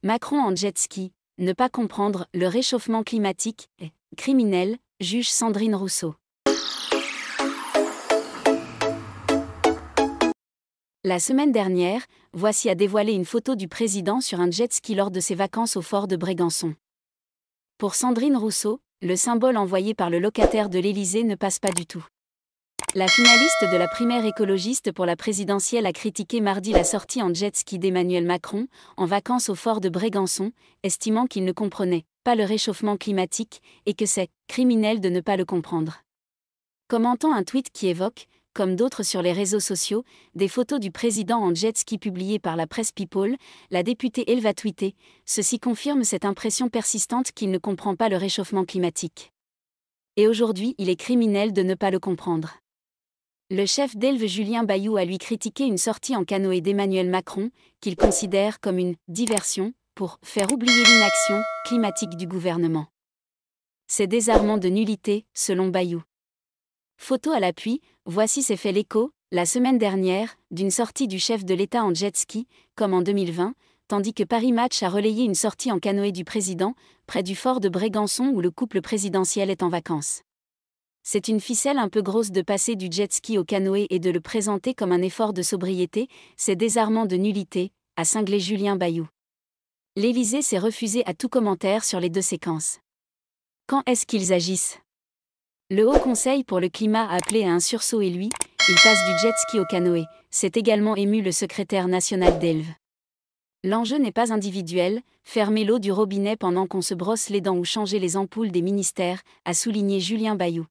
Macron en jet ski, ne pas comprendre le réchauffement climatique est criminel, juge Sandrine Rousseau. La semaine dernière, Voici a dévoilé une photo du président sur un jet ski lors de ses vacances au fort de Brégançon. Pour Sandrine Rousseau, le symbole envoyé par le locataire de l'Élysée ne passe pas du tout. La finaliste de la primaire écologiste pour la présidentielle a critiqué mardi la sortie en jet ski d'Emmanuel Macron, en vacances au fort de Brégançon, estimant qu'il ne comprenait pas le réchauffement climatique et que c'est criminel de ne pas le comprendre. Commentant un tweet qui évoque, comme d'autres sur les réseaux sociaux, des photos du président en jet ski publiées par la presse People, la députée Elle va tweeter « Ceci confirme cette impression persistante qu'il ne comprend pas le réchauffement climatique. Et aujourd'hui, il est criminel de ne pas le comprendre. » Le chef d'Elve Julien Bayou a lui critiqué une sortie en canoë d'Emmanuel Macron, qu'il considère comme une « diversion » pour « faire oublier l'inaction climatique du gouvernement ». C'est désarmant de nullité, selon Bayou. Photo à l'appui, Voici s'est fait l'écho, la semaine dernière, d'une sortie du chef de l'État en jet ski, comme en 2020, tandis que Paris Match a relayé une sortie en canoë du président, près du fort de Brégançon où le couple présidentiel est en vacances. C'est une ficelle un peu grosse de passer du jet ski au canoë et de le présenter comme un effort de sobriété, c'est désarmant de nullité, a cinglé Julien Bayou. L'Élysée s'est refusé à tout commentaire sur les deux séquences. Quand est-ce qu'ils agissent ? Le Haut Conseil pour le climat a appelé à un sursaut et lui, il passe du jet ski au canoë, s'est également ému le secrétaire national d'Elve. L'enjeu n'est pas individuel, fermer l'eau du robinet pendant qu'on se brosse les dents ou changer les ampoules des ministères, a souligné Julien Bayou.